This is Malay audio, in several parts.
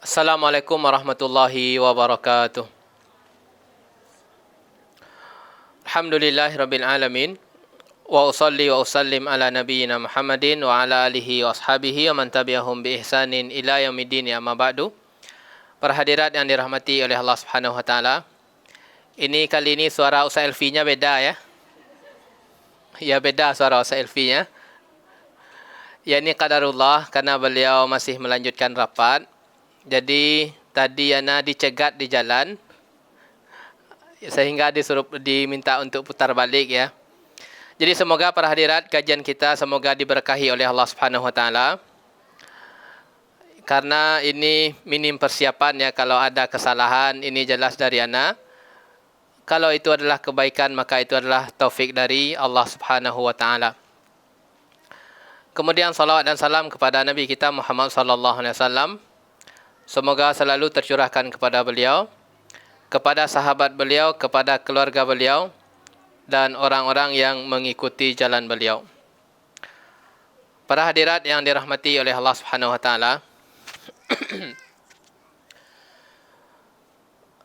Assalamualaikum warahmatullahi wabarakatuh. Alhamdulillahirabbil alamin wa usalli wa usallim ala nabiyyina Muhammadin wa ala alihi wa ashabihi wa man tabi'ahum bi ihsanin ila yaumiddin amma ba'du. Para hadirat yang dirahmati oleh Allah Subhanahu wa taala. Kali ini suara Ustaz Elfi-nya beda ya. Ya beda suara Ustaz Elfi-nya. Ya ini qadarullah karena beliau masih melanjutkan rapat. Jadi tadi Yana dicegat di jalan sehingga diminta untuk putar balik ya. Jadi semoga para hadirat kajian kita semoga diberkahi oleh Allah Subhanahu wa taala. Karena ini minim persiapan ya, kalau ada kesalahan ini jelas dari Ana. Kalau itu adalah kebaikan maka itu adalah taufik dari Allah Subhanahu wa taala. Kemudian salawat dan salam kepada Nabi kita Muhammad sallallahu alaihi wasallam. Semoga selalu tercurahkan kepada beliau, kepada sahabat beliau, kepada keluarga beliau, dan orang-orang yang mengikuti jalan beliau. Para hadirat yang dirahmati oleh Allah Subhanahu wa taala.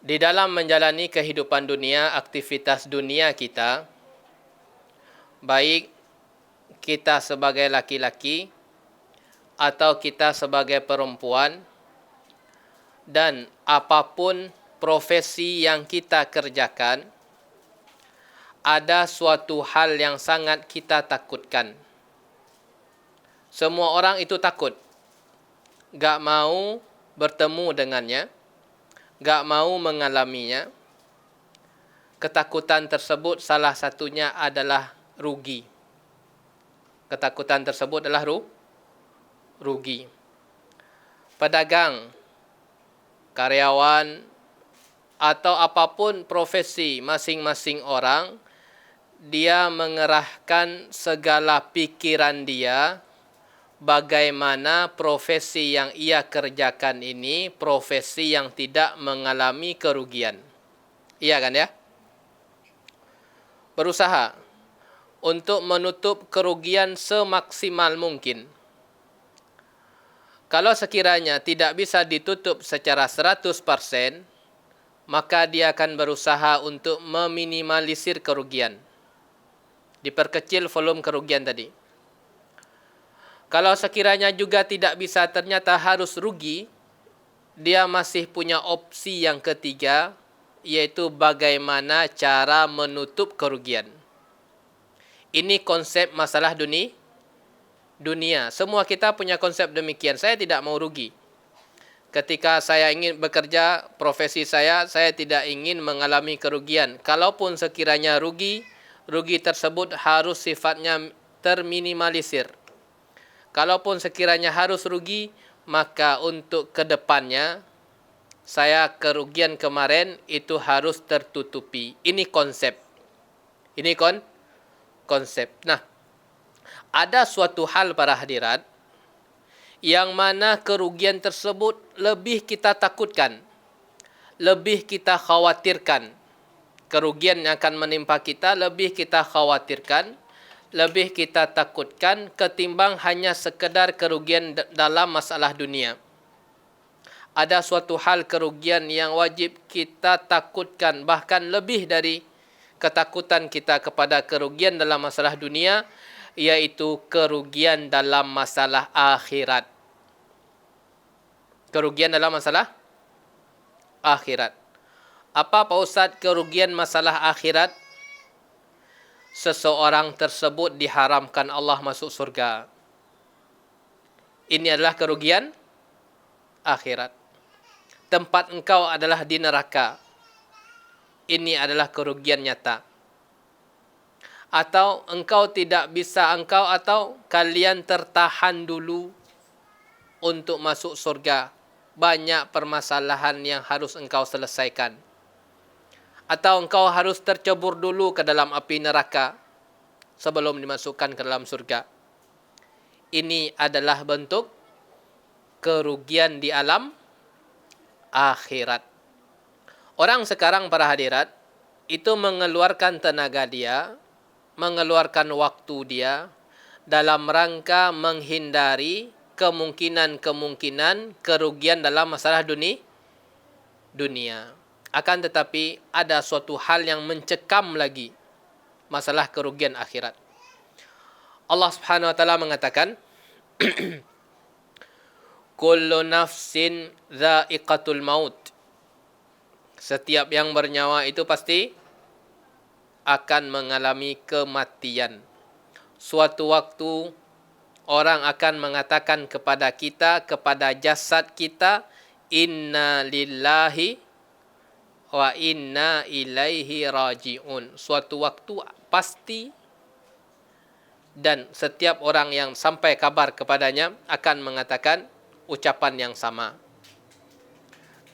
Di dalam menjalani kehidupan dunia, aktivitas dunia kita, baik kita sebagai laki-laki atau kita sebagai perempuan, dan apapun profesi yang kita kerjakan, ada suatu hal yang sangat kita takutkan. Semua orang itu takut. Gak mau bertemu dengannya, gak mau mengalaminya. Ketakutan tersebut salah satunya adalah rugi. Ketakutan tersebut adalah rugi. Pedagang, karyawan, atau apapun profesi masing-masing orang, dia mengerahkan segala pikiran dia bagaimana profesi yang ia kerjakan ini profesi yang tidak mengalami kerugian. Iya kan ya? Berusaha untuk menutup kerugian semaksimal mungkin. Kalau sekiranya tidak bisa ditutup secara 100%, maka dia akan berusaha untuk meminimalisir kerugian. Diperkecil volume kerugian tadi. Kalau sekiranya juga tidak bisa, ternyata harus rugi, dia masih punya opsi yang ketiga, yaitu bagaimana cara menutup kerugian. Ini konsep masalah dunia. Semua kita punya konsep demikian. Saya tidak mau rugi. Ketika saya ingin bekerja, profesi saya tidak ingin mengalami kerugian. Kalaupun sekiranya rugi tersebut harus sifatnya terminimalisir. Kalaupun sekiranya harus rugi, maka untuk kedepannya, kerugian kemarin itu harus tertutupi. Ini konsep. Ini konsep. Nah, ada suatu hal para hadirat, yang mana kerugian tersebut lebih kita takutkan, lebih kita khawatirkan. Kerugian yang akan menimpa kita lebih kita khawatirkan, lebih kita takutkan ketimbang hanya sekedar kerugian dalam masalah dunia. Ada suatu hal kerugian yang wajib kita takutkan, bahkan lebih dari ketakutan kita kepada kerugian dalam masalah dunia, yaitu kerugian dalam masalah akhirat. Kerugian dalam masalah akhirat. Apa Pak Ustaz kerugian masalah akhirat? Seseorang tersebut diharamkan Allah masuk surga. Ini adalah kerugian akhirat. Tempat engkau adalah di neraka. Ini adalah kerugian nyata. Atau engkau tidak bisa, atau kalian tertahan dulu untuk masuk surga. Banyak permasalahan yang harus engkau selesaikan. Atau engkau harus tercebur dulu ke dalam api neraka sebelum dimasukkan ke dalam surga. Ini adalah bentuk kerugian di alam akhirat. Orang sekarang para hadirat itu mengeluarkan tenaga dia, mengeluarkan waktu dia dalam rangka menghindari kemungkinan kerugian dalam masalah dunia. Akan tetapi ada suatu hal yang mencekam lagi masalah kerugian akhirat. Allah Subhanahu wa taala mengatakan, kullu nafsin dha'iqatul maut. Setiap yang bernyawa itu pasti akan mengalami kematian. Suatu waktu orang akan mengatakan kepada kita, kepada jasad kita, inna lillahi wa inna ilaihi raji'un. Suatu waktu pasti, dan setiap orang yang sampai kabar kepadanya akan mengatakan ucapan yang sama.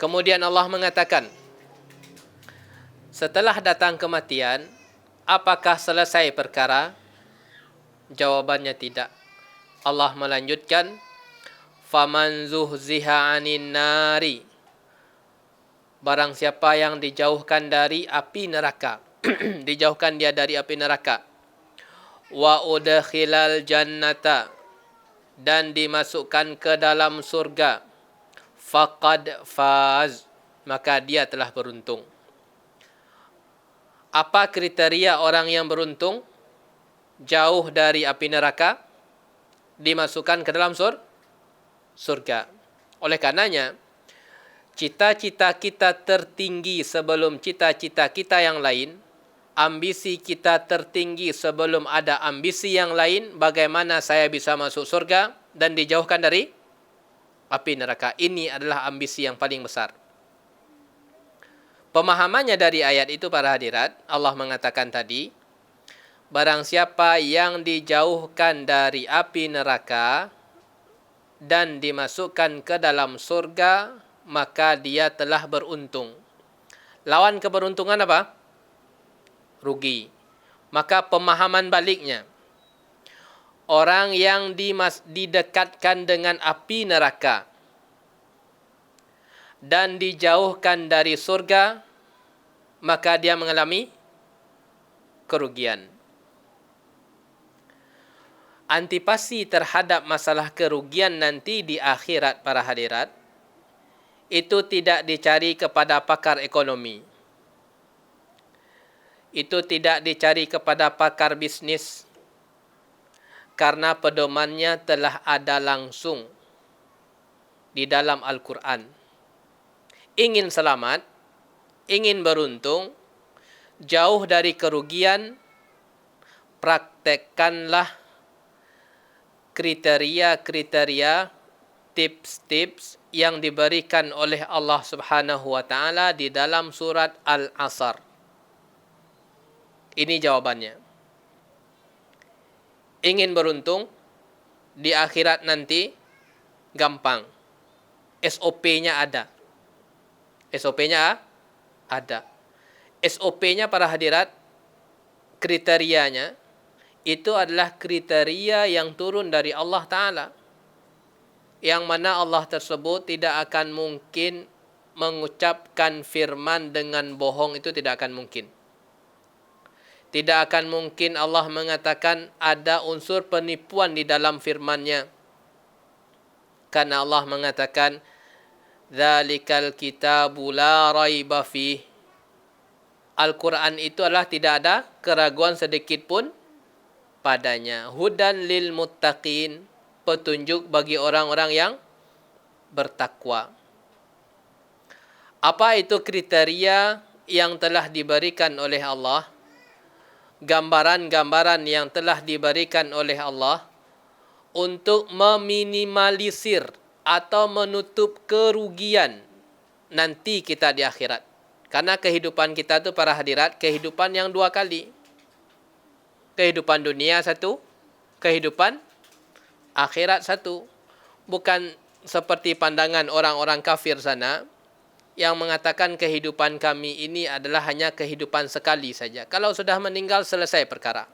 Kemudian Allah mengatakan, setelah datang kematian, apakah selesai perkara? Jawabannya tidak. Allah melanjutkan, faman zuhziha 'anil nari. Barang siapa yang dijauhkan dari api neraka, dijauhkan dia dari api neraka, wa udkhilal jannata, dan dimasukkan ke dalam surga, faqad faz, maka dia telah beruntung. Apa kriteria orang yang beruntung? Jauh dari api neraka, dimasukkan ke dalam surga. Oleh karenanya, cita-cita kita tertinggi sebelum cita-cita kita yang lain. Ambisi kita tertinggi sebelum ada ambisi yang lain. Bagaimana saya bisa masuk surga dan dijauhkan dari api neraka. Ini adalah ambisi yang paling besar. Pemahamannya dari ayat itu para hadirat, Allah mengatakan tadi, barang siapa yang dijauhkan dari api neraka dan dimasukkan ke dalam surga, maka dia telah beruntung. Lawan keberuntungan apa? Rugi. Maka pemahaman baliknya, orang yang didekatkan dengan api neraka dan dijauhkan dari surga, maka dia mengalami kerugian. Antipasi terhadap masalah kerugian nanti di akhirat para hadirat, itu tidak dicari kepada pakar ekonomi. Itu tidak dicari kepada pakar bisnis, karena pedomannya telah ada langsung di dalam Al-Quran. Ingin selamat, ingin beruntung, jauh dari kerugian, praktekkanlah kriteria-kriteria, tips-tips yang diberikan oleh Allah Subhanahu wa taala di dalam surat Al-Asr. Ini jawabannya. Ingin beruntung di akhirat nanti, gampang. SOP-nya ada. SOP-nya ada. SOP-nya para hadirat, kriterianya, itu adalah kriteria yang turun dari Allah Ta'ala. Yang mana Allah tersebut tidak akan mungkin mengucapkan firman dengan bohong, itu tidak akan mungkin. Tidak akan mungkin Allah mengatakan ada unsur penipuan di dalam firman-Nya. Karena Allah mengatakan, dzalikal kitabu la raiba fih. Al-Quran itu adalah tidak ada keraguan sedikit pun padanya. Hudan lil muttaqin, petunjuk bagi orang-orang yang bertakwa. Apa itu kriteria yang telah diberikan oleh Allah? Gambaran-gambaran yang telah diberikan oleh Allah untuk meminimalisir atau menutup kerugian nanti kita di akhirat. Karena kehidupan kita itu para hadirat, kehidupan yang dua kali. Kehidupan dunia satu, kehidupan akhirat satu. Bukan seperti pandangan orang-orang kafir sana, yang mengatakan kehidupan kami ini adalah hanya kehidupan sekali saja. Kalau sudah meninggal, selesai perkara.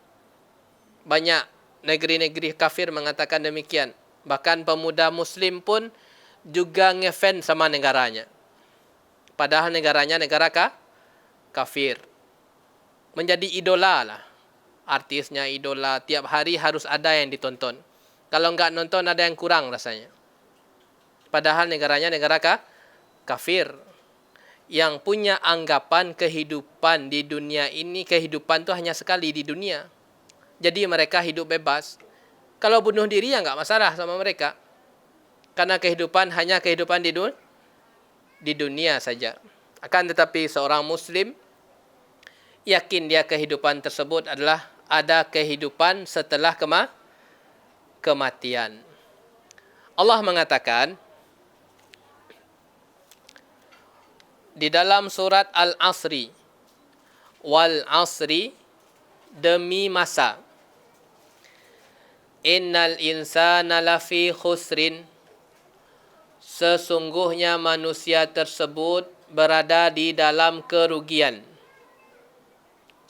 Banyak negeri-negeri kafir mengatakan demikian. Bahkan pemuda muslim pun juga ngefans sama negaranya. Padahal negaranya negara kafir. Menjadi idola lah. Artisnya idola. Tiap hari harus ada yang ditonton. Kalau enggak nonton ada yang kurang rasanya. Padahal negaranya negara kafir. Yang punya anggapan kehidupan di dunia ini, kehidupan itu hanya sekali di dunia. Jadi mereka hidup bebas. Kalau bunuh diri ya enggak masalah sama mereka. Karena kehidupan hanya kehidupan di dunia saja. Akan tetapi seorang Muslim yakin dia kehidupan tersebut adalah ada kehidupan setelah kematian. Allah mengatakan di dalam surat Al-Asri, wal asri, demi masa, innal insana lafi khusrin, sesungguhnya manusia tersebut berada di dalam kerugian.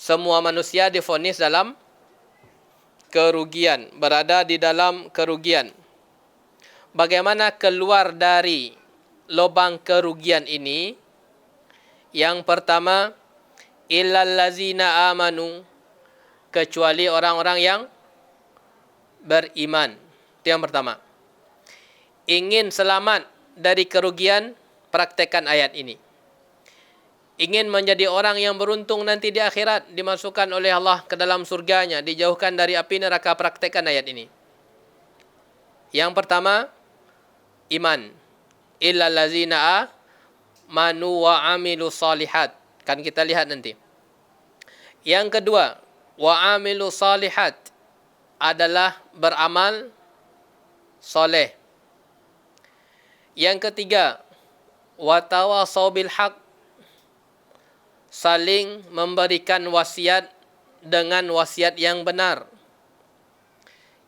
Semua manusia divonis dalam kerugian, berada di dalam kerugian. Bagaimana keluar dari lubang kerugian ini? Yang pertama, illal ladzina amanu, kecuali orang-orang yang beriman. Itu yang pertama. Ingin selamat dari kerugian, praktekkan ayat ini. Ingin menjadi orang yang beruntung nanti di akhirat, dimasukkan oleh Allah ke dalam surganya, dijauhkan dari api neraka, praktekkan ayat ini. Yang pertama, iman. Illal ladzina amanu wa amilu salihat. Kan kita lihat nanti. Yang kedua, wa amilu salihat adalah beramal soleh. Yang ketiga, wa tawasau bil haq, saling memberikan wasiat dengan wasiat yang benar.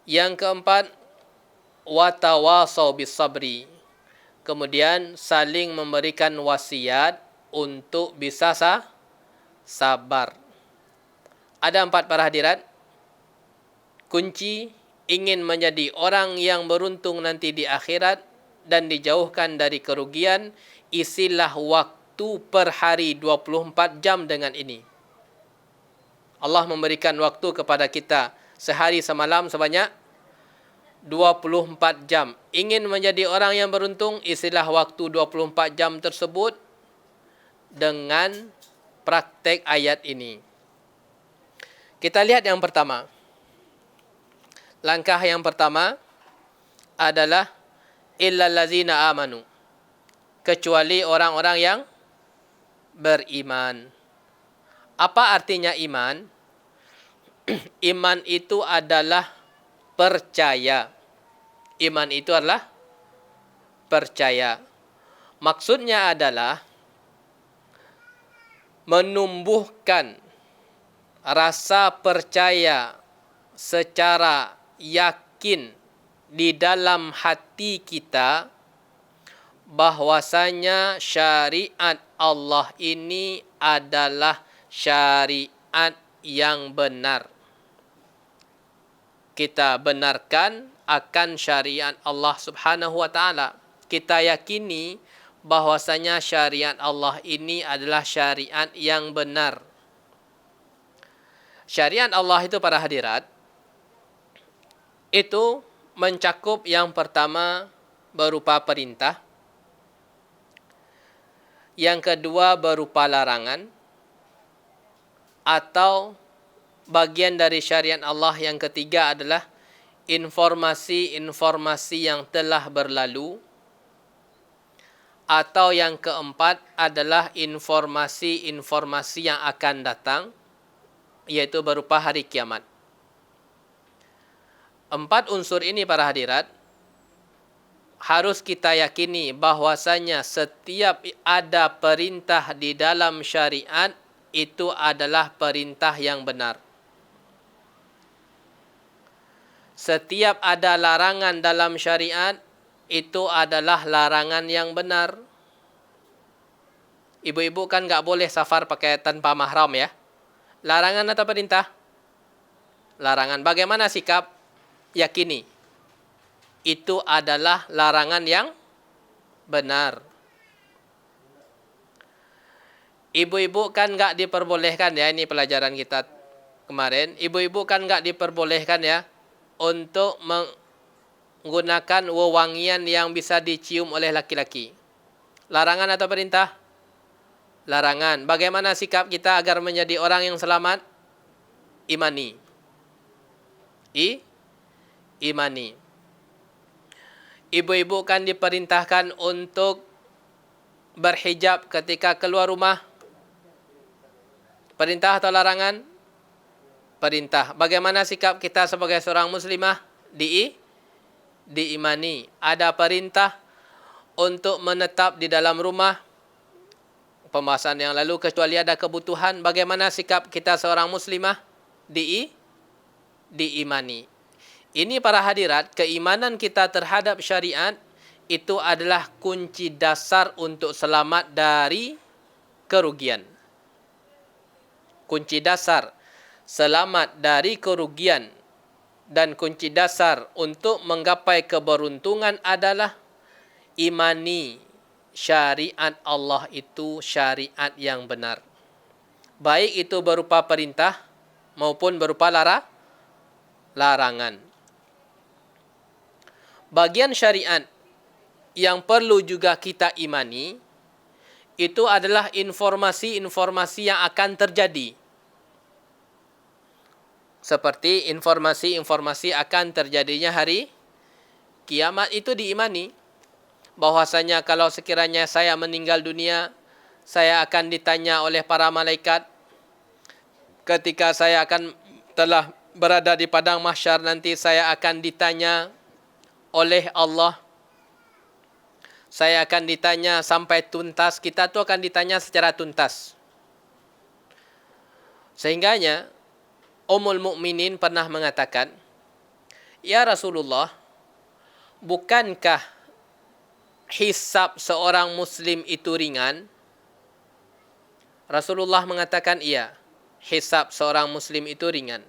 Yang keempat, wa tawasau bis sabri, kemudian saling memberikan wasiat untuk bisa sabar. Ada 4 para hadirat. Kunci ingin menjadi orang yang beruntung nanti di akhirat dan dijauhkan dari kerugian, isilah waktu per hari 24 jam dengan ini. Allah memberikan waktu kepada kita sehari semalam sebanyak 24 jam. Ingin menjadi orang yang beruntung, isilah waktu 24 jam tersebut dengan praktek ayat ini. Kita lihat yang pertama. Langkah yang pertama adalah illal ladzina amanu, kecuali orang-orang yang beriman. Apa artinya iman? Iman itu adalah percaya. Iman itu adalah percaya. Maksudnya adalah menumbuhkan rasa percaya secara yakin di dalam hati kita bahwasanya syariat Allah ini adalah syariat yang benar. Kita benarkan akan syariat Allah Subhanahu wa taala. Kita yakini bahwasanya syariat Allah ini adalah syariat yang benar. Syariat Allah itu para hadirat itu mencakup yang pertama berupa perintah, yang kedua berupa larangan, atau bagian dari syariat Allah yang ketiga adalah informasi-informasi yang telah berlalu, atau yang keempat adalah informasi-informasi yang akan datang, yaitu berupa hari kiamat. 4 unsur ini para hadirat harus kita yakini bahwasanya setiap ada perintah di dalam syariat itu adalah perintah yang benar. Setiap ada larangan dalam syariat itu adalah larangan yang benar. Ibu-ibu kan nggak boleh safar pakai tanpa mahram ya. Larangan atau perintah? Larangan. Bagaimana sikap? Yakini itu adalah larangan yang benar. Ibu-ibu kan nggak diperbolehkan ya, ini pelajaran kita kemarin. Ibu-ibu kan nggak diperbolehkan ya untuk menggunakan wewangian yang bisa dicium oleh laki-laki. Larangan atau perintah? Larangan. Bagaimana sikap kita agar menjadi orang yang selamat? Imani. Imani. Ibu-ibu kan diperintahkan untuk berhijab ketika keluar rumah. Perintah atau larangan? Perintah. Bagaimana sikap kita sebagai seorang muslimah? Diimani. Ada perintah untuk menetap di dalam rumah. Pembahasan yang lalu, kecuali ada kebutuhan. Bagaimana sikap kita seorang muslimah? Diimani. Ini para hadirat, keimanan kita terhadap syariat itu adalah kunci dasar untuk selamat dari kerugian. Kunci dasar selamat dari kerugian dan kunci dasar untuk menggapai keberuntungan adalah imani syariat Allah itu syariat yang benar. Baik itu berupa perintah maupun berupa larangan. Bagian syariat yang perlu juga kita imani itu adalah informasi-informasi yang akan terjadi. Seperti informasi-informasi akan terjadinya hari kiamat itu diimani. Bahwasanya kalau sekiranya saya meninggal dunia, saya akan ditanya oleh para malaikat. Ketika saya akan telah berada di padang mahsyar nanti, saya akan ditanya oleh Allah. Saya akan ditanya sampai tuntas. Kita tu akan ditanya secara tuntas. Sehingganya Ummul Mukminin pernah mengatakan, "Ya Rasulullah, bukankah hisab seorang muslim itu ringan?" Rasulullah mengatakan, iya, hisab seorang muslim itu ringan.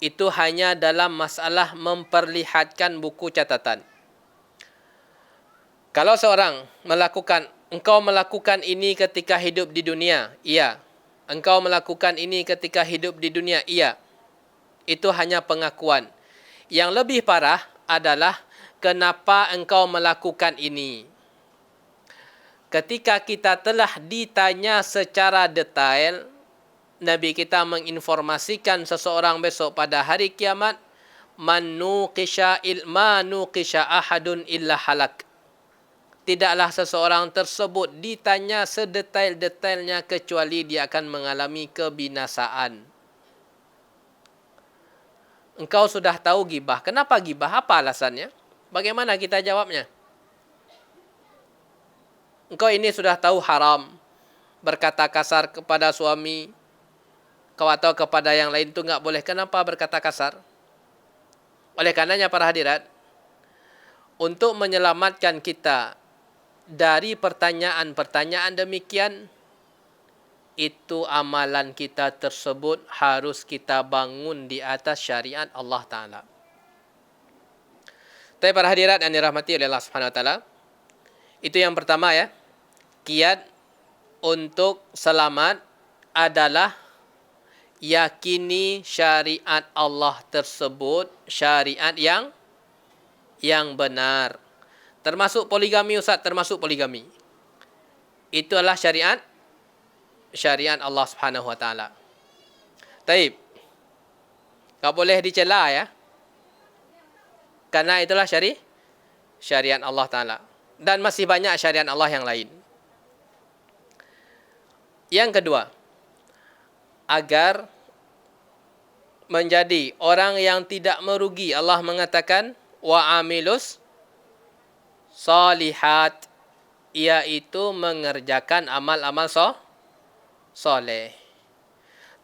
Itu hanya dalam masalah memperlihatkan buku catatan. Kalau seorang engkau melakukan ini ketika hidup di dunia, iya. Engkau melakukan ini ketika hidup di dunia, iya. Itu hanya pengakuan. Yang lebih parah adalah kenapa engkau melakukan ini. Ketika kita telah ditanya secara detail, Nabi kita menginformasikan seseorang besok pada hari kiamat, man nuqisha ahadun illa halak. Tidaklah seseorang tersebut ditanya sedetail-detailnya kecuali dia akan mengalami kebinasaan. Engkau sudah tahu gibah. Kenapa gibah? Apa alasannya? Bagaimana kita jawabnya? Engkau ini sudah tahu haram. Berkata kasar kepada suami atau kepada yang lain itu enggak boleh. Kenapa berkata kasar? Oleh karenanya para hadirat, untuk menyelamatkan kita dari pertanyaan-pertanyaan demikian, itu amalan kita tersebut harus kita bangun di atas syariat Allah Ta'ala. Tapi para hadirat yang dirahmati oleh Allah Subhanahu Wa Ta'ala, itu yang pertama ya. Kiat untuk selamat adalah yakini syariat Allah tersebut syariat yang benar. Termasuk poligami, Ustaz, termasuk poligami. Itu adalah syariat Allah Subhanahu Wa Ta'ala. Taib. Tak boleh dicela ya. Karena itulah syariat Allah Ta'ala. Dan masih banyak syariat Allah yang lain. Yang kedua, agar menjadi orang yang tidak merugi, Allah mengatakan wa amilus salihat, yaitu mengerjakan amal-amal soleh.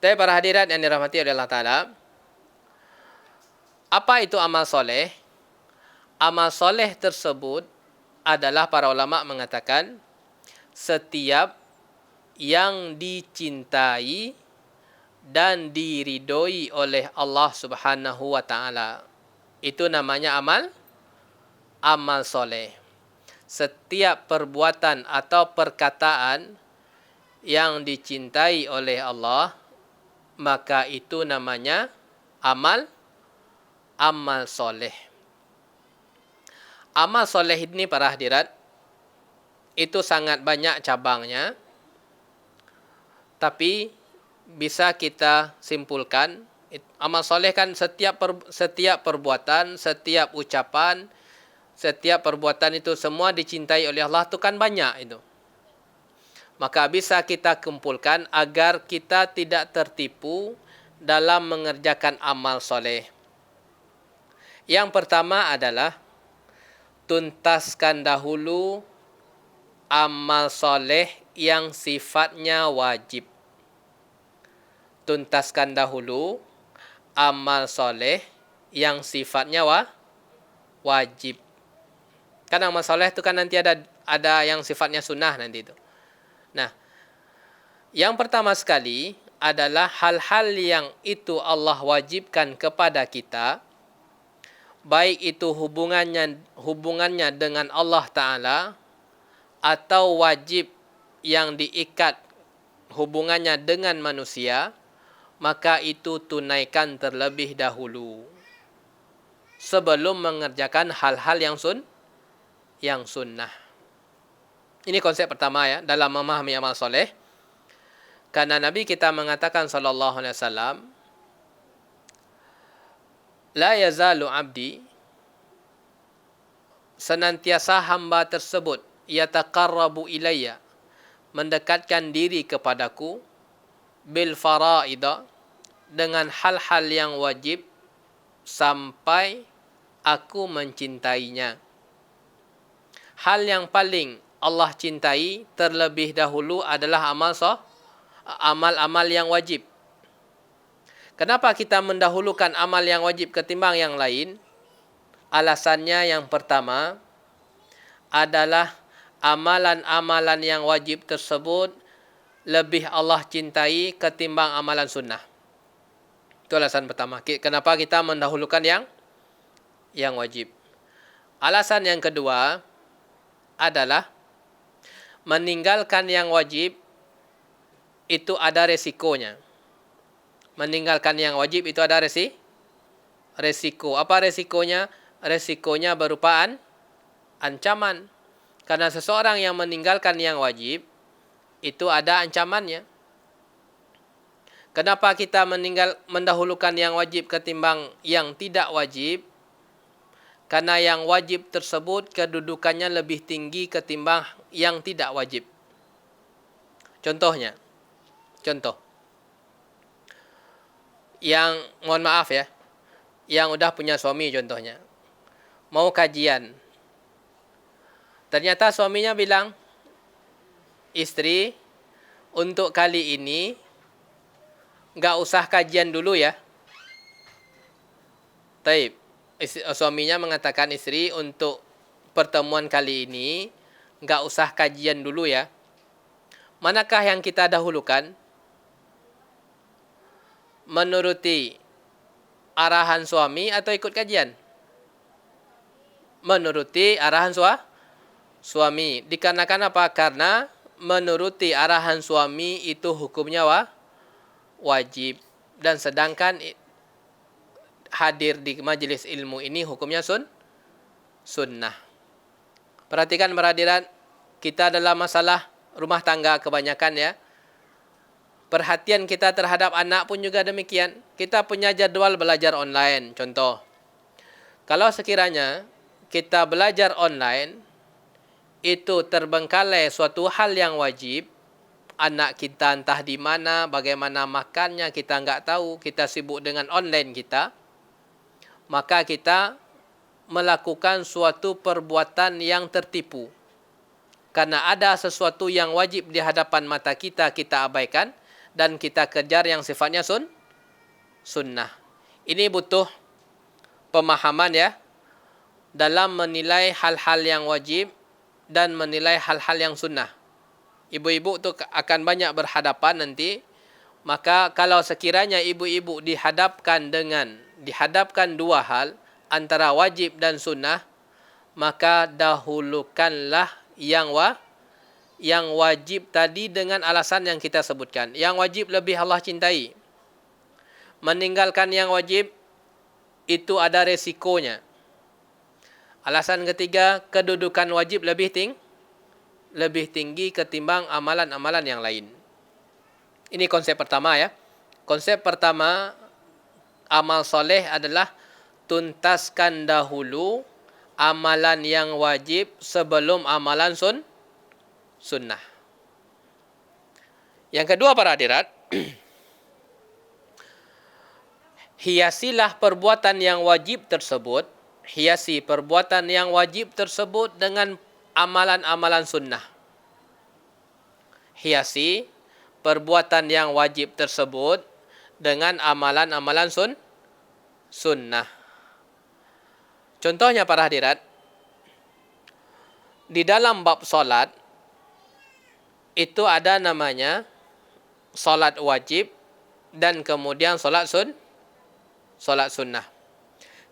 Tapi para hadirat yang dirahmati oleh Allah Ta'ala, apa itu amal soleh? Amal soleh tersebut adalah para ulama mengatakan setiap yang dicintai dan diridhoi oleh Allah Subhanahu Wa Ta'ala. Itu namanya amal soleh. Setiap perbuatan atau perkataan yang dicintai oleh Allah, maka itu namanya amal soleh. Amal soleh ini para hadirat, itu sangat banyak cabangnya. Tapi bisa kita simpulkan, amal soleh kan setiap perbuatan, setiap ucapan, setiap perbuatan itu semua dicintai oleh Allah itu kan banyak itu. Maka bisa kita kumpulkan agar kita tidak tertipu dalam mengerjakan amal soleh. Yang pertama adalah tuntaskan dahulu amal soleh yang sifatnya wajib. Tuntaskan dahulu amal soleh yang sifatnya wajib. Kan amal soleh itu kan nanti ada yang sifatnya sunnah nanti itu. Nah, yang pertama sekali adalah hal-hal yang itu Allah wajibkan kepada kita, baik itu hubungannya dengan Allah Ta'ala, atau wajib yang diikat hubungannya dengan manusia, maka itu tunaikan terlebih dahulu sebelum mengerjakan hal-hal yang sunnah. Ini konsep pertama ya dalam memahami amal soleh. Karena Nabi kita mengatakan sallallahu alaihi wasallam, la yazalu abdi, senantiasa hamba tersebut yataqarrabu ilayya, mendekatkan diri kepadaku, bil faraidah, dengan hal-hal yang wajib, sampai aku mencintainya. Hal yang paling Allah cintai terlebih dahulu adalah amal-amal yang wajib. Kenapa kita mendahulukan amal yang wajib ketimbang yang lain? Alasannya yang pertama adalah amalan-amalan yang wajib tersebut lebih Allah cintai ketimbang amalan sunnah. Itu alasan pertama. Kenapa kita mendahulukan yang wajib. Alasan yang kedua adalah meninggalkan yang wajib itu ada resikonya. Meninggalkan yang wajib itu ada resiko. Apa resikonya? Resikonya berupa ancaman. Karena seseorang yang meninggalkan yang wajib itu ada ancamannya. Kenapa kita mendahulukan yang wajib ketimbang yang tidak wajib? Karena yang wajib tersebut kedudukannya lebih tinggi ketimbang yang tidak wajib. Contoh. Yang, mohon maaf ya, yang udah punya suami contohnya. Mau kajian. Ternyata suaminya bilang, istri, untuk kali ini nggak usah kajian dulu ya. Taib. Suaminya mengatakan istri, untuk pertemuan kali ini nggak usah kajian dulu ya. Manakah yang kita dahulukan? Menuruti arahan suami atau ikut kajian? Menuruti arahan suami. Dikarenakan apa? Karena menuruti arahan suami itu hukumnya wajib. Dan sedangkan hadir di majelis ilmu ini hukumnya sunnah. Perhatikan berhadirat, kita dalam masalah rumah tangga kebanyakan ya. Perhatian kita terhadap anak pun juga demikian. Kita punya jadwal belajar online, contoh. Kalau sekiranya kita belajar online, itu terbengkalai suatu hal yang wajib, anak kita entah di mana, bagaimana makannya, kita nggak tahu, kita sibuk dengan online kita, maka kita melakukan suatu perbuatan yang tertipu. Karena ada sesuatu yang wajib di hadapan mata kita, kita abaikan, dan kita kejar yang sifatnya sunnah. Ini butuh pemahaman ya, dalam menilai hal-hal yang wajib dan menilai hal-hal yang sunnah. Ibu-ibu tu akan banyak berhadapan nanti. Maka kalau sekiranya ibu-ibu dihadapkan dua hal, antara wajib dan sunnah, maka dahulukanlah yang wajib tadi dengan alasan yang kita sebutkan. Yang wajib lebih Allah cintai. Meninggalkan yang wajib itu ada resikonya. Alasan ketiga, kedudukan wajib lebih tinggi ketimbang amalan-amalan yang lain. Ini konsep pertama ya. Konsep pertama, amal soleh adalah tuntaskan dahulu amalan yang wajib sebelum amalan sunnah. Yang kedua para hadirat, hiasilah perbuatan yang wajib tersebut, hiasi perbuatan yang wajib tersebut dengan amalan-amalan sunnah. Hiasi perbuatan yang wajib tersebut dengan amalan-amalan sunnah. Contohnya para hadirat, di dalam bab solat, itu ada namanya solat wajib dan kemudian solat sunnah.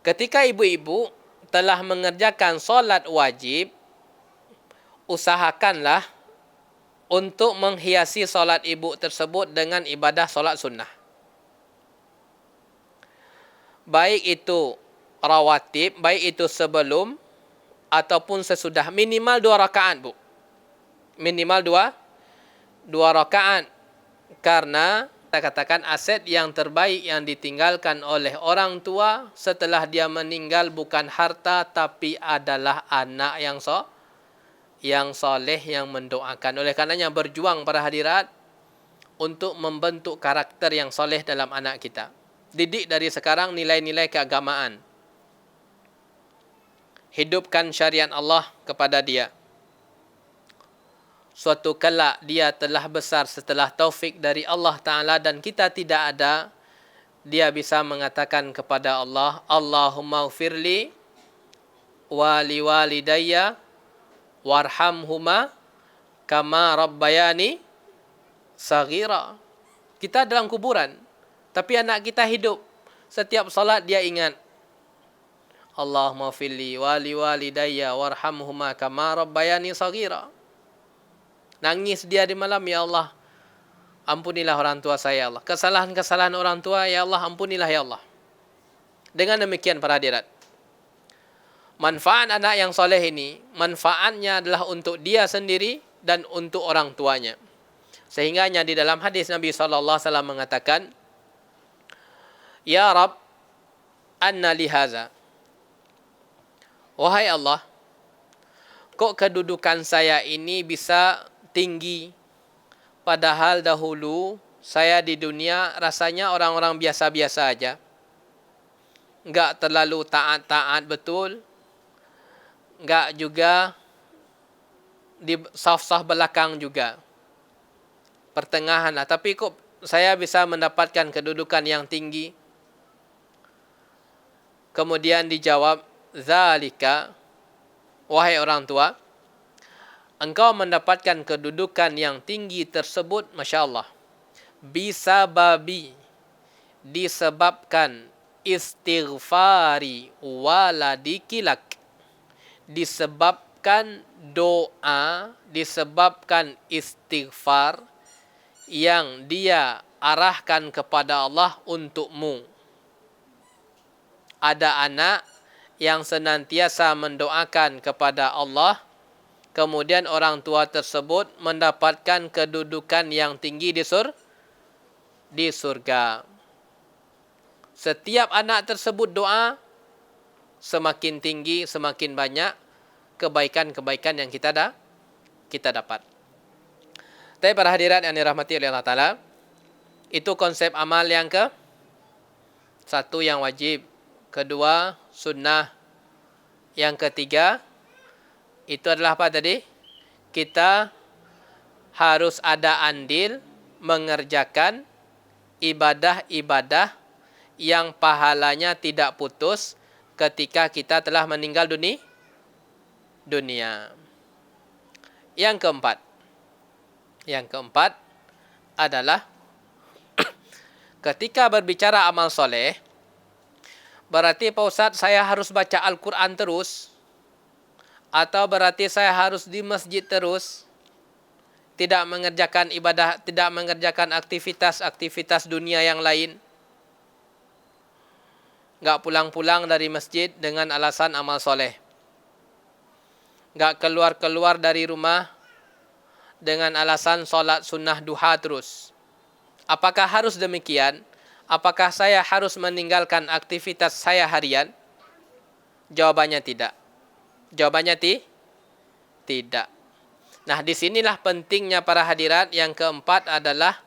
Ketika ibu-ibu telah mengerjakan solat wajib, usahakanlah untuk menghiasi solat ibu tersebut dengan ibadah solat sunnah. Baik itu rawatib, baik itu sebelum ataupun sesudah, minimal 2 rakaat, Bu. Minimal 2 rakaat. Karena kita katakan aset yang terbaik yang ditinggalkan oleh orang tua setelah dia meninggal bukan harta tapi adalah anak yang soleh yang mendoakan. Oleh karenanya berjuang para hadirat untuk membentuk karakter yang soleh dalam anak kita. Didik dari sekarang nilai-nilai keagamaan. Hidupkan syariat Allah kepada dia. Suatu kelak dia telah besar setelah taufik dari Allah Ta'ala dan kita tidak ada, dia bisa mengatakan kepada Allah, Allahumma ufirli wa liwalidayya warhamhuma kama rabbayani saghira. Kita dalam kuburan, tapi anak kita hidup. Setiap salat dia ingat, Allahumma ufirli wa liwalidayya warhamhuma kama rabbayani saghira. Nangis dia di malam, ya Allah, ampunilah orang tua saya, ya Allah. Kesalahan-kesalahan orang tua, ya Allah, ampunilah, ya Allah. Dengan demikian para hadirat, manfaat anak yang soleh ini, manfaatnya adalah untuk dia sendiri dan untuk orang tuanya. Sehingganya di dalam hadis Nabi SAW mengatakan, Ya Rab, anna lihaza. Wahai Allah, kok kedudukan saya ini bisa tinggi, padahal dahulu saya di dunia rasanya orang-orang biasa-biasa aja. Enggak terlalu taat-taat betul, enggak juga di saf-saf belakang juga. Pertengahan lah, tapi kok saya bisa mendapatkan kedudukan yang tinggi? Kemudian dijawab, zalika, wahai orang tua, engkau mendapatkan kedudukan yang tinggi tersebut, Masya Allah, bisa babi, disebabkan istighfari waladikilak, disebabkan doa, disebabkan istighfar yang dia arahkan kepada Allah untukmu. Ada anak yang senantiasa mendoakan kepada Allah, kemudian orang tua tersebut mendapatkan kedudukan yang tinggi di surga. Setiap anak tersebut doa, semakin tinggi, semakin banyak kebaikan-kebaikan yang kita dapat. Tapi para hadirat yang dirahmati oleh Allah Ta'ala, itu konsep amal yang satu yang wajib, kedua sunnah, yang ketiga itu adalah apa tadi? Kita harus ada andil mengerjakan ibadah-ibadah yang pahalanya tidak putus ketika kita telah meninggal dunia. Yang keempat adalah ketika berbicara amal soleh, berarti Pak Ustadz saya harus baca Al-Quran terus, atau berarti saya harus di masjid terus, tidak mengerjakan ibadah, tidak mengerjakan aktivitas-aktivitas dunia yang lain, nggak pulang-pulang dari masjid dengan alasan amal soleh. Enggak keluar-keluar dari rumah dengan alasan solat sunnah duha terus. Apakah harus demikian? Apakah saya harus meninggalkan aktivitas saya harian? Jawabannya tidak. Jawabannya tidak. Nah, disinilah pentingnya para hadirat. Yang keempat adalah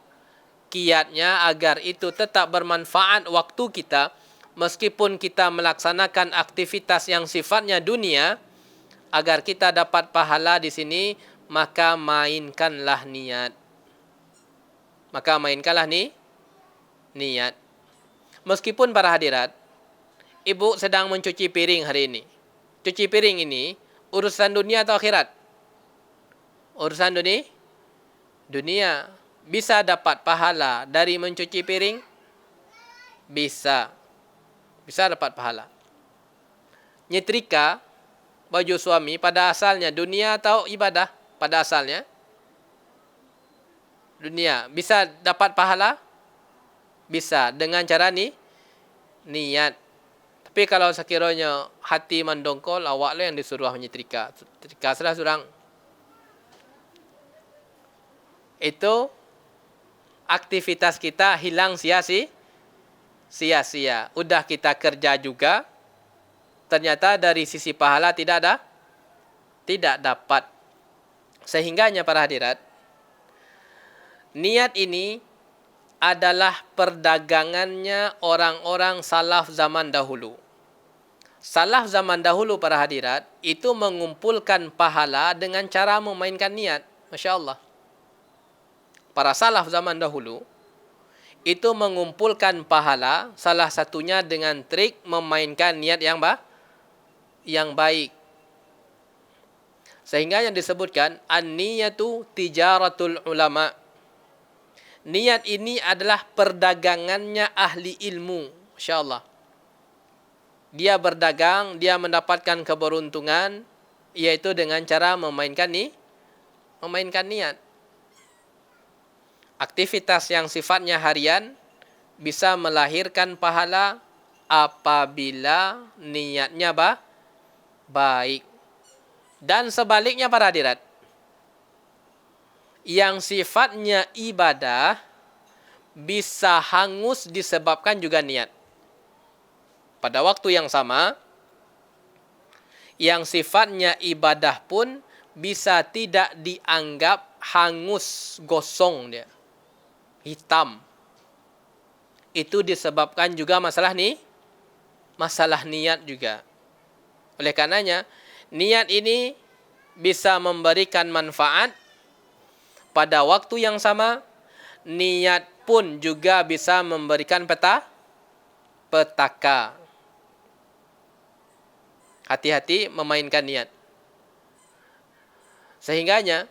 kiatnya agar itu tetap bermanfaat waktu kita. Meskipun kita melaksanakan aktivitas yang sifatnya dunia, agar kita dapat pahala di sini, maka mainkanlah niat. Maka mainkanlah niat. Meskipun para hadirat, ibu sedang mencuci piring hari ini. Cuci piring ini urusan dunia atau akhirat? Urusan dunia. Bisa dapat pahala dari mencuci piring? Bisa. Bisa dapat pahala. Nyetrika baju suami pada asalnya dunia atau ibadah? Pada asalnya dunia. Bisa dapat pahala? Bisa. Dengan cara niat. Tapi kalau sekiranya hati mendongkol, awaklah yang disuruh menyetrika. Setrika salah surang. Itu aktivitas kita hilang sia-sia. Udah kita kerja juga, ternyata dari sisi pahala tidak dapat. Sehingganya para hadirat, niat ini adalah perdagangannya orang-orang salaf zaman dahulu. Salaf zaman dahulu para hadirat, itu mengumpulkan pahala dengan cara memainkan niat. Masya Allah. Para salaf zaman dahulu, itu mengumpulkan pahala, salah satunya dengan trik memainkan niat yang baik. Sehingga yang disebutkan, an-niyatu tijaratul ulama. Niat ini adalah perdagangannya ahli ilmu. Masya Allah. Dia berdagang, dia mendapatkan keberuntungan, yaitu dengan cara memainkan niat. Aktivitas yang sifatnya harian bisa melahirkan pahala apabila niatnya baik. Dan sebaliknya para hadirat, yang sifatnya ibadah bisa hangus disebabkan juga niat. Pada waktu yang sama, yang sifatnya ibadah pun bisa tidak dianggap hangus, gosong dia, hitam. Itu disebabkan juga masalah niat juga. Oleh karenanya, niat ini bisa memberikan manfaat pada waktu yang sama. Niat pun juga bisa memberikan petaka. Hati-hati memainkan niat. Sehingganya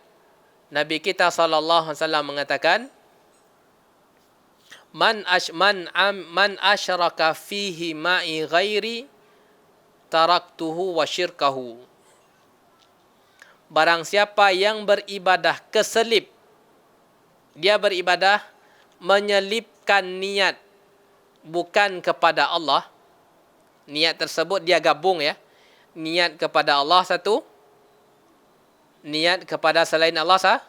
Nabi kita sallallahu alaihi wasallam mengatakan, Man asyraka fihi ma'i ghairi taraktuhu wa syirkahu. Barang siapa yang beribadah keselip, dia beribadah menyelipkan niat bukan kepada Allah. Niat tersebut dia gabung ya. Niat kepada Allah satu, niat kepada selain Allah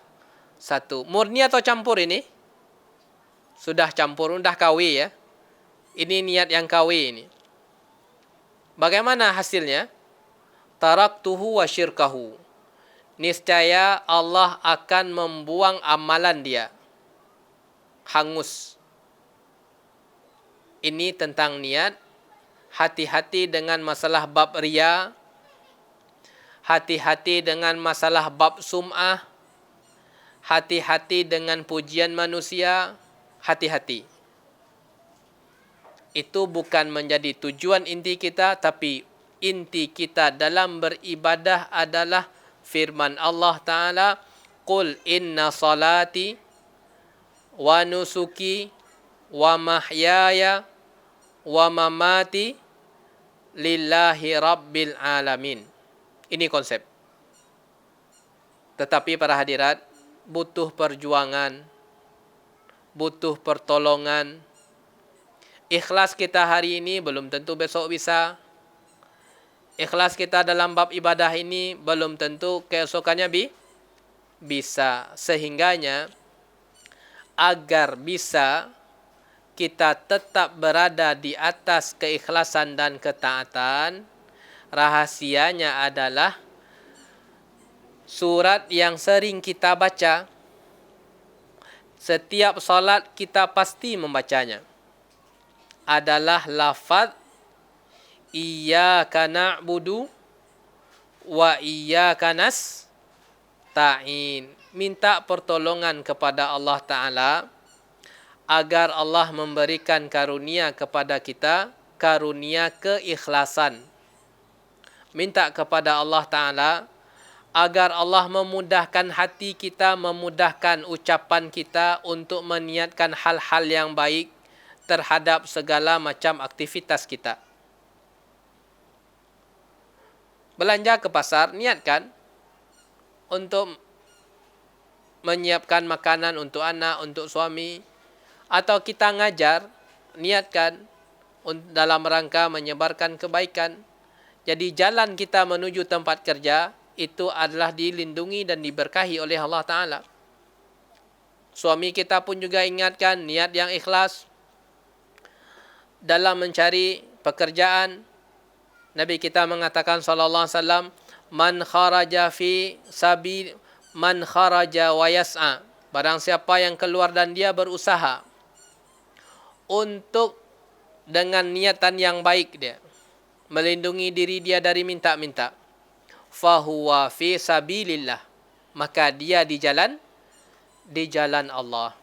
satu. Murni atau campur ini? Sudah campur, sudah kawi ya. Ini niat yang kawi ini. Bagaimana hasilnya? Taraktuhu wa syirkahu. Niscaya Allah akan membuang amalan dia. Hangus. Ini tentang niat. Hati-hati dengan masalah bab riya. Hati-hati dengan masalah bab sum'ah. Hati-hati dengan pujian manusia. Hati-hati. Itu bukan menjadi tujuan inti kita, tapi inti kita dalam beribadah adalah firman Allah Ta'ala, Qul inna salati wa nusuki wa mahyaya wa mamati lillahi rabbil alamin. Ini konsep. Tetapi para hadirat, butuh perjuangan, butuh pertolongan. Ikhlas kita hari ini belum tentu besok bisa. ikhlas kita dalam bab ibadah ini belum tentu keesokannya bisa. Sehingganya agar bisa kita tetap berada di atas keikhlasan dan ketaatan, rahasianya adalah surat yang sering kita baca. Setiap salat kita pasti membacanya. Adalah lafaz Iyyaka na'budu wa iyyaka nasta'in. Minta pertolongan kepada Allah Ta'ala agar Allah memberikan karunia kepada kita, karunia keikhlasan. Minta kepada Allah Ta'ala agar Allah memudahkan hati kita, memudahkan ucapan kita untuk meniatkan hal-hal yang baik terhadap segala macam aktivitas kita. Belanja ke pasar, niatkan untuk menyiapkan makanan untuk anak, untuk suami. Atau kita ngajar, niatkan dalam rangka menyebarkan kebaikan. Jadi jalan kita menuju tempat kerja itu adalah dilindungi dan diberkahi oleh Allah Ta'ala. Suami kita pun juga ingatkan niat yang ikhlas dalam mencari pekerjaan. Nabi kita mengatakan sallallahu alaihi wasallam, man kharaja wa yas'a. Barang siapa yang keluar dan dia berusaha untuk dengan niatan yang baik dia melindungi diri dia dari minta-minta, fahuwa fi sabilillah, maka dia di jalan Allah.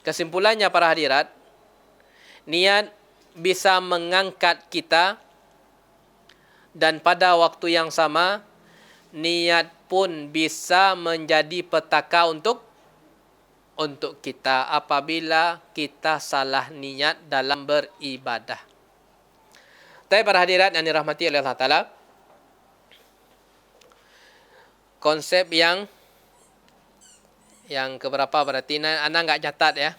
Kesimpulannya para hadirat, niat bisa mengangkat kita, dan pada waktu yang sama niat pun bisa menjadi petaka untuk kita apabila kita salah niat dalam beribadah. Tapi para hadirat yang dirahmati oleh Allah Ta'ala, konsep yang keberapa berarti anda enggak catat ya?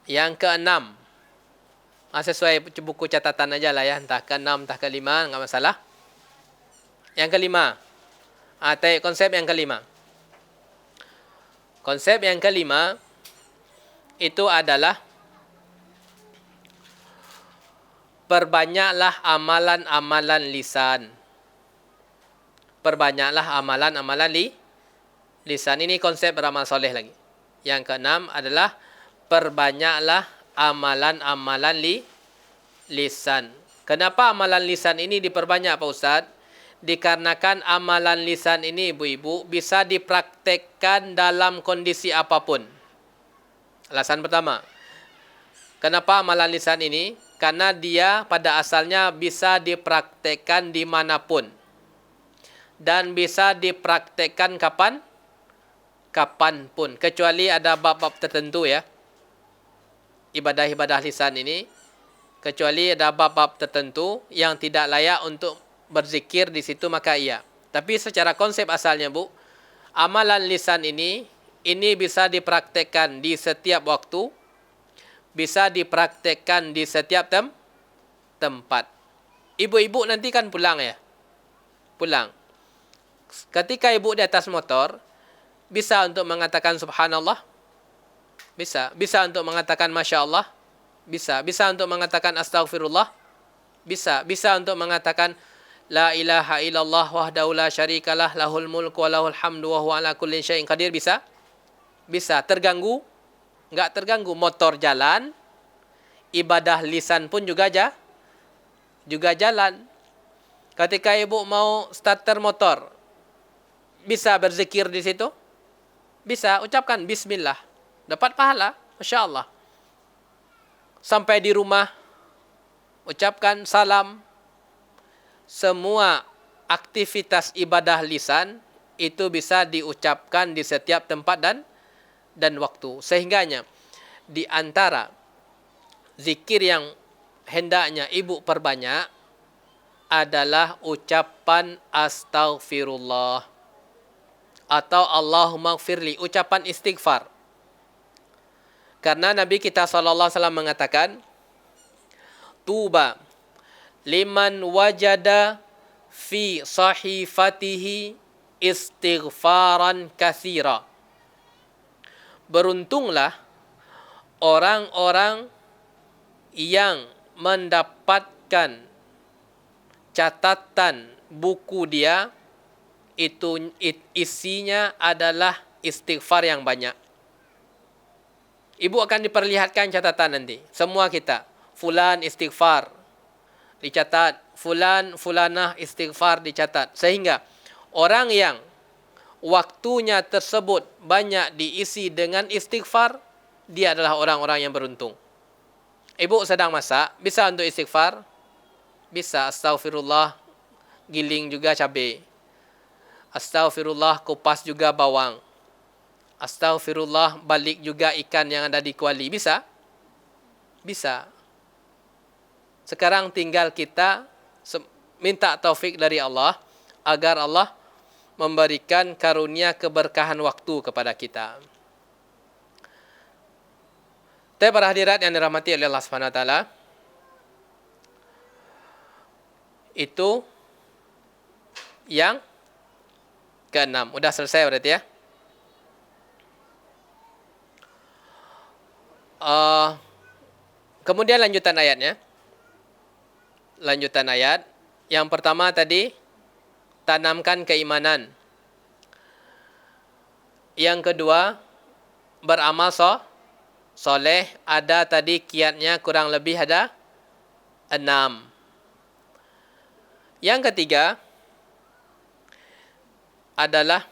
Yang keenam. Sesuai buku catatan aja lah ya, entah ke-6 entah ke-5 enggak masalah. Yang kelima. Konsep yang kelima. Konsep yang kelima itu adalah perbanyaklah amalan-amalan lisan. Perbanyaklah amalan-amalan lisan. Ini konsep beramal soleh lagi. Yang keenam adalah perbanyaklah amalan-amalan lisan. Kenapa amalan lisan ini diperbanyak Pak Ustaz? Dikarenakan amalan lisan ini ibu-ibu bisa dipraktekkan dalam kondisi apapun. Alasan pertama, kenapa amalan lisan ini? Karena dia pada asalnya bisa dipraktekkan dimanapun. Dan bisa dipraktekkan kapanpun. Kecuali ada bab-bab tertentu ya. Ibadah-ibadah lisan ini. Kecuali ada bab-bab tertentu yang tidak layak untuk berzikir di situ, maka iya. Tapi secara konsep asalnya Bu, amalan lisan ini bisa dipraktekkan di setiap waktu, bisa dipraktekkan di setiap tempat. Ibu-ibu nanti kan pulang ya. Pulang. Ketika ibu di atas motor, bisa untuk mengatakan subhanallah? Bisa. Bisa untuk mengatakan masya Allah? Bisa. Bisa untuk mengatakan astaghfirullah? Bisa. Bisa untuk mengatakan la ilaha illallah wahdahu la syarikalah lahul mulku wa lahul hamdu wa huwa ala kulli syai'in qadir? Bisa? Bisa. Terganggu? Enggak terganggu. Motor jalan, ibadah lisan pun juga jalan. Ketika ibu mau starter motor, bisa berzikir di situ? Bisa. Ucapkan bismillah. Dapat pahala. Masya Allah. Sampai di rumah, ucapkan salam. Semua aktivitas ibadah lisan itu bisa diucapkan di setiap tempat dan waktu. Sehingganya di antara zikir yang hendaknya ibu perbanyak adalah ucapan astaghfirullah atau Allahumma gfirli, ucapan istighfar. Karena Nabi kita SAW mengatakan, tuba liman wajada fi sahifatihi istighfaran katsira. Beruntunglah orang-orang yang mendapatkan catatan buku dia itu isinya adalah istighfar yang banyak. Ibu akan diperlihatkan catatan nanti. Semua kita. Fulan istighfar. Dicatat. Fulan, fulanah istighfar dicatat. Sehingga orang yang waktunya tersebut banyak diisi dengan istighfar, dia adalah orang-orang yang beruntung. Ibu sedang masak, bisa untuk istighfar? Bisa. Astaghfirullah, giling juga cabai. Astaghfirullah, kupas juga bawang. Astaghfirullah, balik juga ikan yang ada di kuali. Bisa? Bisa. Sekarang tinggal kita minta taufik dari Allah agar Allah memberikan karunia keberkahan waktu kepada kita. Tapi para hadirat yang dirahmati oleh Allah Subhanahu wa taala, itu yang ke-6. Udah selesai berarti ya. Kemudian lanjutan ayatnya. Lanjutan ayat. Yang pertama tadi, tanamkan keimanan. Yang kedua, beramal soleh. Ada tadi kiatnya kurang lebih ada 6. Yang ketiga adalah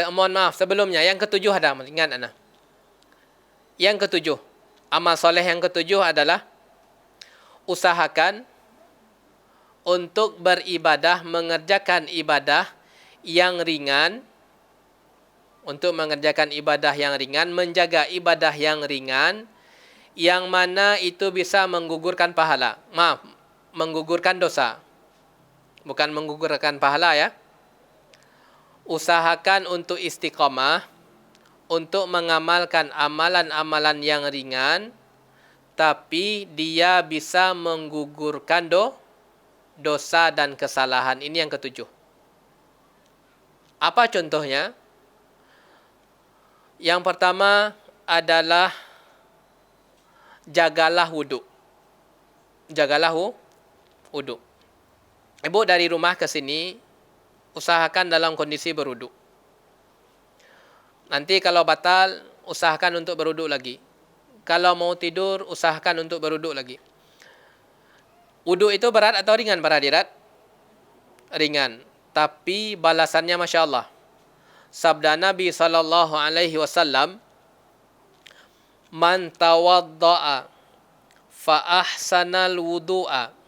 mohon maaf sebelumnya, yang ketujuh ada, ingat anak. Yang ketujuh, amal soleh yang ketujuh adalah usahakan untuk beribadah, mengerjakan ibadah yang ringan, menjaga ibadah yang ringan, yang mana itu bisa menggugurkan pahala. Maaf, menggugurkan dosa. Bukan menggugurkan pahala ya. Usahakan untuk istiqamah, untuk mengamalkan amalan-amalan yang ringan, tapi dia bisa menggugurkan dosa dan kesalahan. Ini yang ketujuh. Apa contohnya? Yang pertama adalah jagalah wudhu. Jagalah wudhu. Ibu dari rumah ke sini, usahakan dalam kondisi berwudhu. Nanti kalau batal, usahakan untuk berwudhu lagi. Kalau mau tidur, usahakan untuk berwudhu lagi. Wudhu itu berat atau ringan para hadirat? Ringan. Tapi balasannya Masya Allah. Sabda Nabi SAW, Man tawadda'a fa ahsanal wudu'a.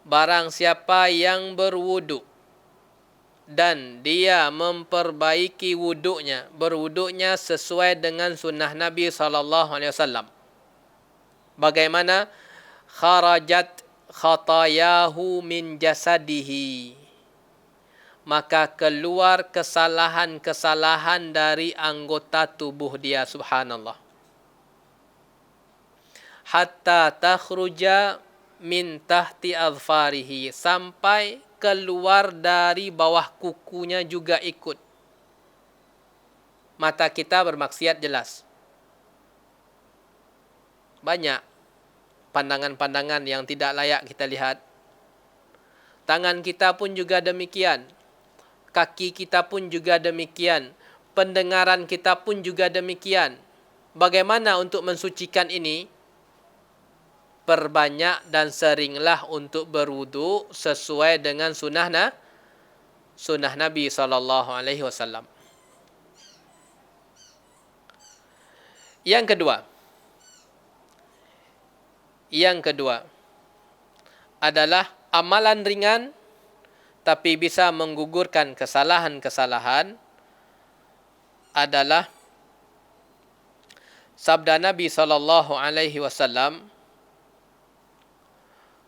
Barang siapa yang berwudu dan dia memperbaiki wudunya, berwudunya sesuai dengan sunnah Nabi SAW. Bagaimana? Kharajat khatayahu min jasadihi. Maka keluar kesalahan-kesalahan dari anggota tubuh dia, subhanallah. Hatta takhruja min tahti adfarihi, sampai keluar dari bawah kukunya juga ikut. Mata kita bermaksiat jelas. Banyak pandangan-pandangan yang tidak layak kita lihat. Tangan kita pun juga demikian. Kaki kita pun juga demikian. Pendengaran kita pun juga demikian. Bagaimana untuk mensucikan ini? Perbanyak dan seringlah untuk berwudu sesuai dengan sunnah Nabi SAW. Yang kedua adalah amalan ringan tapi bisa menggugurkan kesalahan-kesalahan adalah sabda Nabi SAW.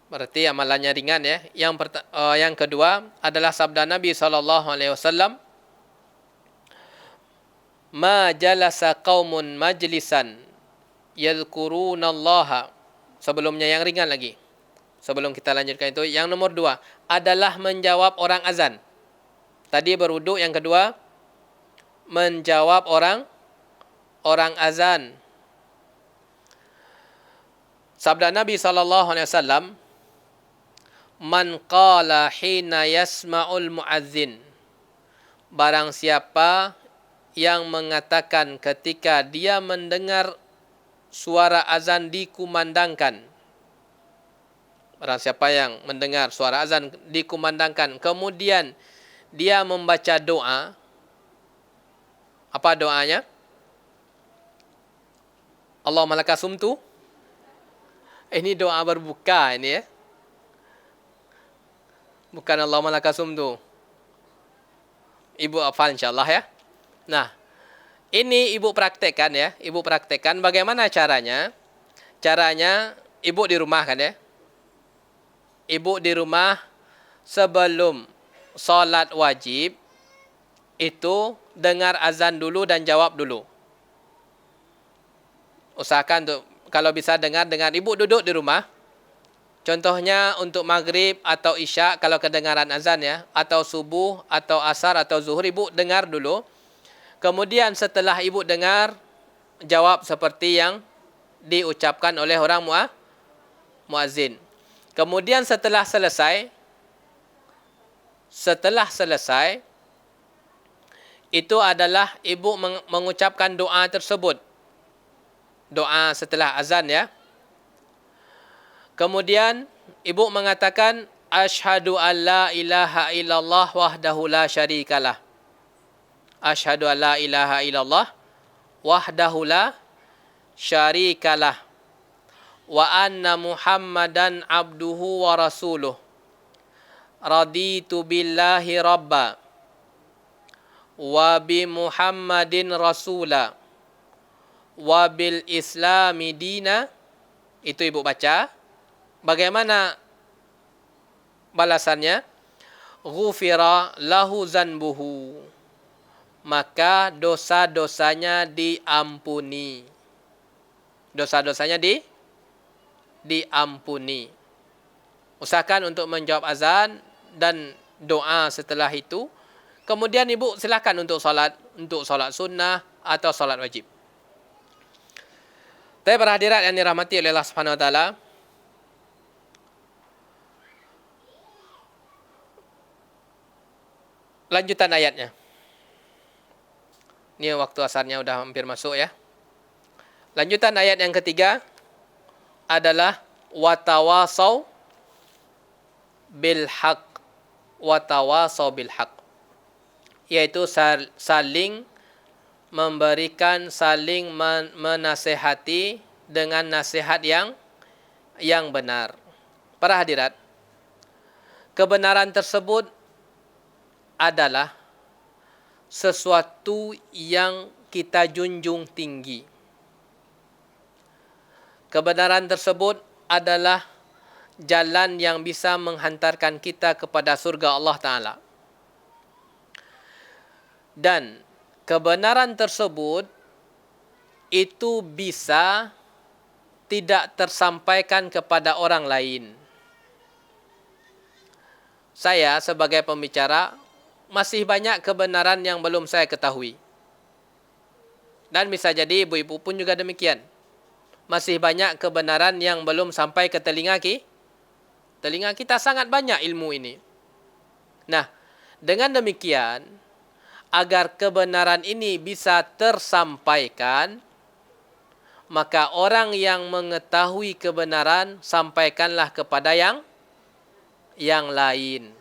Berarti amalannya ringan ya. Yang kedua adalah sabda Nabi SAW. Ma jalasa qaumun majlisan yadhkurunallaha Sebelumnya yang ringan lagi. Sebelum kita lanjutkan itu, yang nomor 2 adalah menjawab orang azan. Tadi berwuduk, yang kedua menjawab orang azan. Sabda Nabi SAW, man qala hina yasma'ul muazzin, barang siapa yang mengatakan ketika dia mendengar suara azan dikumandangkan. Barang siapa yang mendengar suara azan dikumandangkan, kemudian dia membaca doa. Apa doanya? Allahumma laka sumtu. Ini doa berbuka ini ya. Bukan Allahumma laka sumtu. Ibu hafal insyaAllah ya. Nah, ini ibu praktekkan ya. Ibu praktekkan bagaimana caranya. Caranya ibu di rumah kan ya. Ibu di rumah sebelum solat wajib itu dengar azan dulu dan jawab dulu. Usahakan untuk kalau bisa dengar ibu duduk di rumah. Contohnya untuk maghrib atau isya kalau kedengaran azan ya, atau subuh atau asar atau zuhur, ibu dengar dulu. Kemudian setelah ibu dengar, jawab seperti yang diucapkan oleh orang muazzin. Kemudian setelah selesai itu adalah ibu mengucapkan doa tersebut. Doa setelah azan ya. Kemudian ibu mengatakan asyhadu an la ilaha illallah wahdahu la syarikalah. Asyhadu an la ilaha illallah wahdahu la syarikalah. Wa anna Muhammadan abduhu wa rasuluh. Raditu billahi rabba wa bi Muhammadin rasula wa bil islami dina. Itu ibu baca. Bagaimana balasannya? Ghufira lahu zanbuhu, maka dosa-dosanya diampuni. Dosa-dosanya diampuni. Usahakan untuk menjawab azan dan doa setelah itu. Kemudian ibu silakan untuk solat sunnah atau solat wajib. Tapi para hadirat yang dirahmati oleh Allah Subhanahu wa taala, lanjutan ayatnya. Ini waktu asarnya udah hampir masuk ya. Lanjutan ayat yang ketiga adalah watawasau bil haq. Watawasau bil haq, yaitu saling memberikan, saling menasehati dengan nasihat yang benar. Para hadirat, kebenaran tersebut adalah sesuatu yang kita junjung tinggi. Kebenaran tersebut adalah jalan yang bisa menghantarkan kita kepada surga Allah Ta'ala. Dan kebenaran tersebut itu bisa tidak tersampaikan kepada orang lain. Saya sebagai pembicara, masih banyak kebenaran yang belum saya ketahui. Dan bisa jadi ibu-ibu pun juga demikian. Masih banyak kebenaran yang belum sampai ke telinga kita, sangat banyak ilmu ini. Nah, dengan demikian, agar kebenaran ini bisa tersampaikan, maka orang yang mengetahui kebenaran, sampaikanlah kepada yang lain.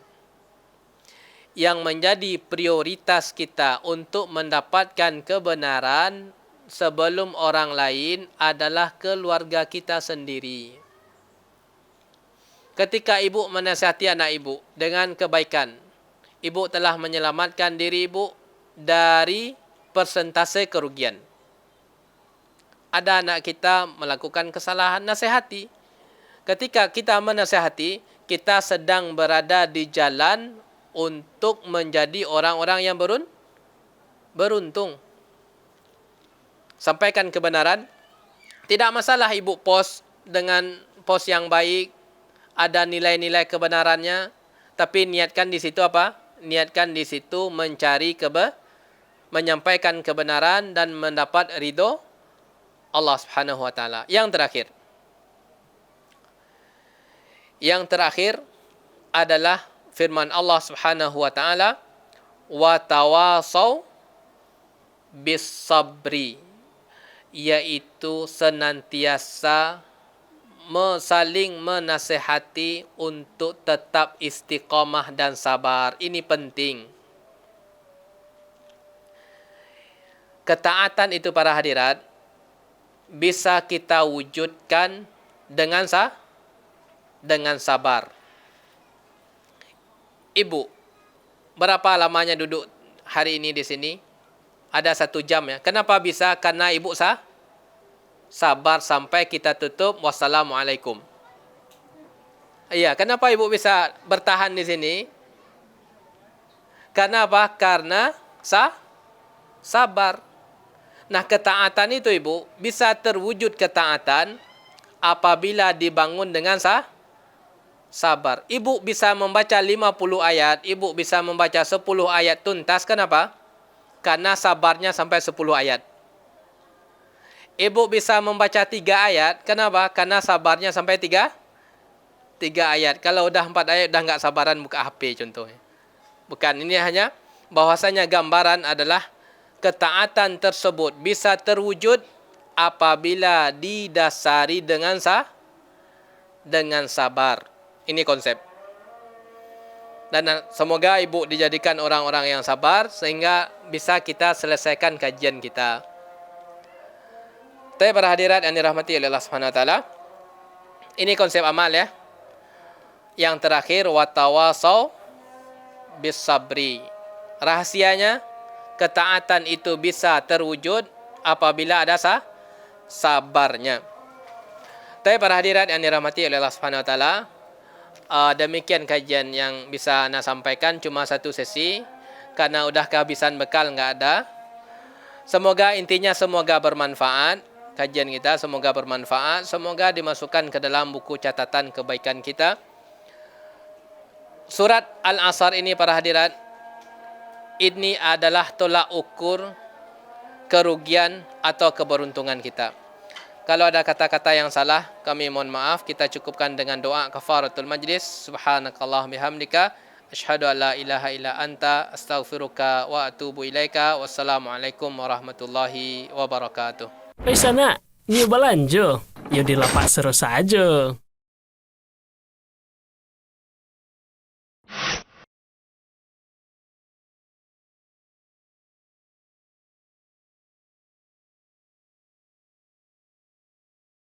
Yang menjadi prioritas kita untuk mendapatkan kebenaran sebelum orang lain adalah keluarga kita sendiri. Ketika ibu menasihati anak ibu dengan kebaikan, ibu telah menyelamatkan diri ibu dari persentase kerugian. Ada anak kita melakukan kesalahan, nasihati. Ketika kita menasihati, kita sedang berada di jalan untuk menjadi orang-orang yang beruntung. Sampaikan kebenaran. Tidak masalah ibu post dengan pos yang baik, ada nilai-nilai kebenarannya, tapi niatkan di situ apa? Niatkan di situ mencari menyampaikan kebenaran dan mendapat ridho Allah Subhanahu wa taala. Yang terakhir adalah firman Allah Subhanahu wa taala, wa tawasau bis sabri, yaitu senantiasa saling menasihati untuk tetap istiqamah dan sabar. Ini penting. Ketaatan itu para hadirat bisa kita wujudkan dengan sabar. Ibu, berapa lamanya duduk hari ini di sini? Ada 1 jam ya. Kenapa bisa? Karena ibu sabar sampai kita tutup. Wassalamualaikum. Iya, kenapa ibu bisa bertahan di sini? Karena apa? Karena sabar. Nah, ketaatan itu ibu bisa terwujud ketaatan apabila dibangun dengan sabar. Ibu bisa membaca 50 ayat, ibu bisa membaca 10 ayat tuntas. Kenapa? Karena sabarnya sampai 10 ayat. Ibu bisa membaca 3 ayat. Kenapa? Karena sabarnya sampai 3 ayat. Kalau udah 4 ayat, udah nggak sabaran buka HP contohnya. Bukan, ini hanya bahwasanya gambaran adalah ketaatan tersebut bisa terwujud apabila didasari dengan sabar. Ini konsep. Dan semoga ibu dijadikan orang-orang yang sabar sehingga bisa kita selesaikan kajian kita. Tapi para hadirat yang dirahmati oleh Allah Subhanahu wa taala, ini konsep amal ya. Yang terakhir, watawasau bis sabri. Rahasianya, ketaatan itu bisa terwujud apabila ada sabarnya. Tapi para hadirat yang dirahmati oleh Allah Subhanahu wa taala, demikian kajian yang bisa ana sampaikan, cuma 1 sesi karena udah kehabisan bekal, enggak ada. Semoga bermanfaat kajian kita, semoga bermanfaat, semoga dimasukkan ke dalam buku catatan kebaikan kita. Surat Al-Asr ini para hadirat, ini adalah tolak ukur kerugian atau keberuntungan kita. Kalau ada kata-kata yang salah, kami mohon maaf. Kita cukupkan dengan doa kafaratul majlis. Subhanakallah bihamdika, asyhadu an la ilaha illa anta, astaghfiruka wa atubu ilaika. Wassalamualaikum warahmatullahi wabarakatuh. Sana, ni belanja. Ya di lapak seru saja.